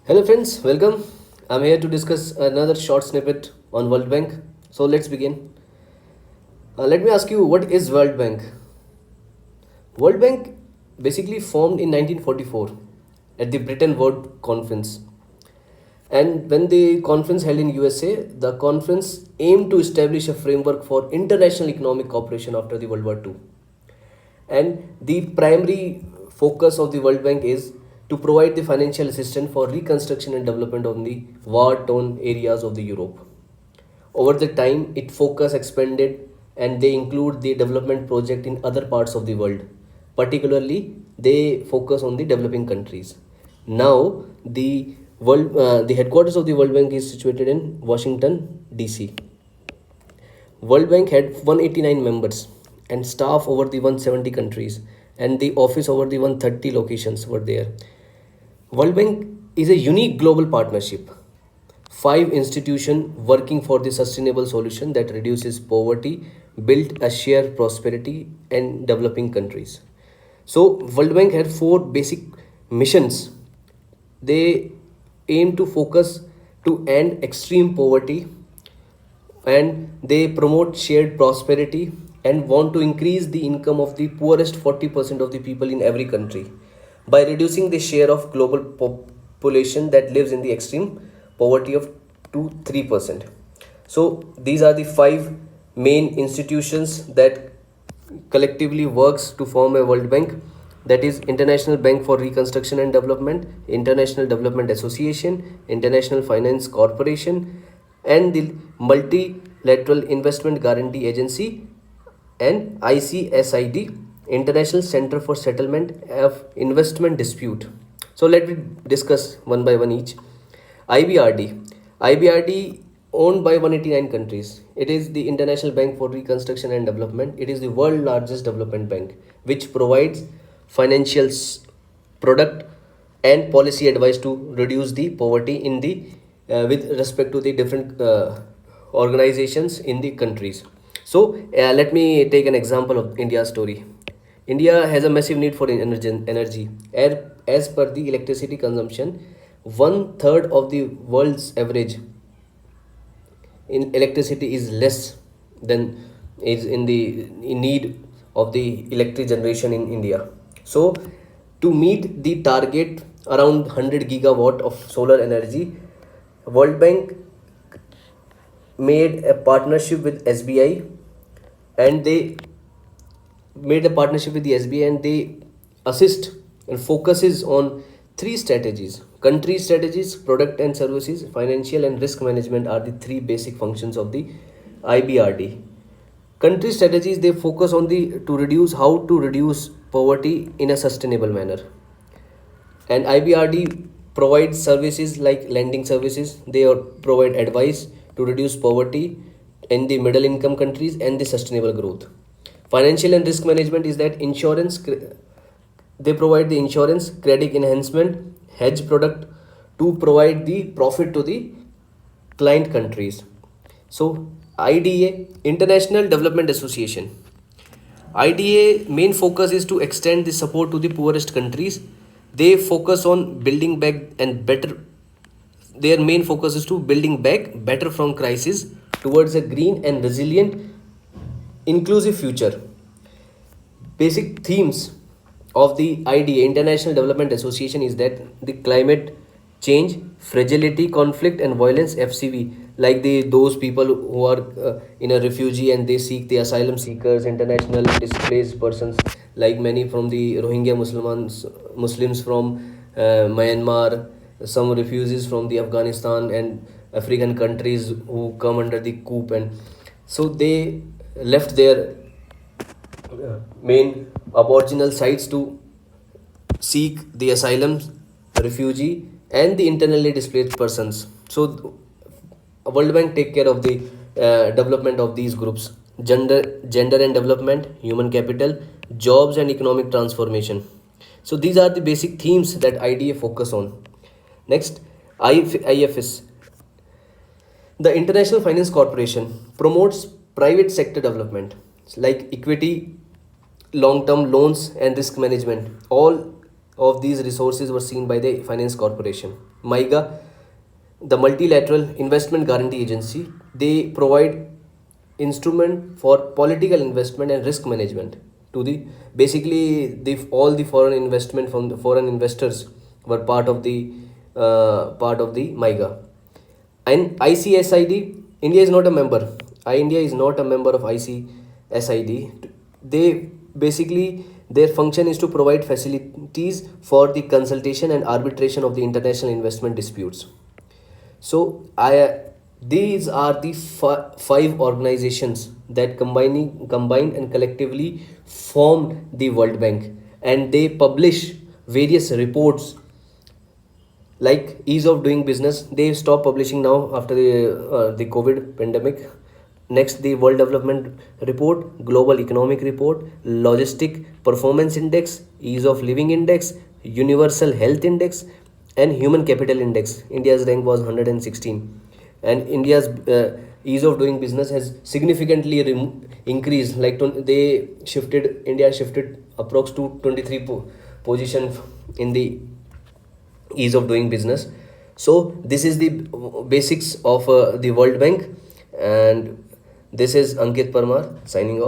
Hello friends, welcome. I'm here to discuss another short snippet on World Bank. So let's begin. Let me ask you, what is World Bank? World Bank basically formed in 1944 at the Bretton Woods Conference. And when the conference held in USA, the conference aimed to establish a framework for international economic cooperation after the World War II. And the primary focus of the World Bank is to provide the financial assistance for reconstruction and development of the war-torn areas of the Europe. Over the time, its focus expanded and they include the development project in other parts of the world. Particularly, they focus on the developing countries. Now, the headquarters of the World Bank is situated in Washington, D.C. World Bank had 189 members and staff over the 170 countries, and the office over the 130 locations were there. World Bank is a unique global partnership. Five institutions working for the sustainable solution that reduces poverty, build a shared prosperity and developing countries. So World Bank had four basic missions. They aim to focus to end extreme poverty, and they promote shared prosperity and want to increase the income of the poorest 40% of the people in every country by reducing the share of global population that lives in the extreme poverty of 2 3%. So these are the five main institutions that collectively works to form a World Bank, that is International Bank for Reconstruction and Development, International Development Association, International Finance Corporation, and the Multilateral Investment Guarantee Agency, and ICSID, International Center for Settlement of Investment Dispute. So let me discuss one by one each. IBRD. IBRD owned by 189 countries. It is the International Bank for Reconstruction and Development. It is the world largest development bank which provides financial product and policy advice to reduce the poverty in the with respect to the different organizations in the countries. So let me take an example of India's story. India has a massive need for energy. As per the electricity consumption, one third of the world's average in electricity is less than is in need of the electric generation in India. So to meet the target around 100 gigawatt of solar energy, World Bank made a partnership with SBI, and they made a partnership with the SBI, and they assist and focuses on three strategies: country strategies, product and services, financial and risk management are the three basic functions of the IBRD. Country strategies, they focus on the to reduce how to reduce poverty in a sustainable manner, and IBRD provides services like lending services. They provide advice to reduce poverty in the middle income countries and the sustainable growth. Financial and risk management is that insurance, they provide the insurance, credit enhancement, hedge product to provide the profit to the client countries. So IDA, International Development Association. IDA main focus is to extend the support to the poorest countries. They focus on building back and better. Their main focus is to building back better from crisis towards a green and resilient, inclusive future. Basic themes of the IDA, International Development Association, is that the climate change, fragility, conflict, and violence (FCV), like those people who are in a refugee and they seek the asylum seekers, international displaced persons, like many from the Rohingya Muslims from Myanmar, some refugees from the Afghanistan and African countries who come under the coup, and so they left their main aboriginal sites to seek the asylum, refugee, and the internally displaced persons. So, World Bank take care of the development of these groups: gender and development, human capital, jobs and economic transformation. So these are the basic themes that IDA focus on. Next, IFS, the International Finance Corporation, promotes private sector development like equity, long term loans, and risk management, all of these resources were seen by the finance corporation. MIGA, the multilateral investment guarantee agency, they provide instrument for political investment and risk management to the basically the all the foreign investment from the foreign investors were part of the MIGA. And ICSID, India is not a member. India is not a member of ICSID. They basically their function is to provide facilities for the consultation and arbitration of the international investment disputes. So I these are the five organizations that combine and collectively formed the World Bank, and they publish various reports like ease of doing business. They stop publishing now after the COVID pandemic. Next, the world development report, global economic report, logistic performance index, ease of living index, universal health index, and human capital index. India's rank was 116, and India's ease of doing business has significantly increased. Like they shifted, India shifted approx to 23 position in the ease of doing business. So this is the basics of the World Bank, and this is Ankit Parmar signing off.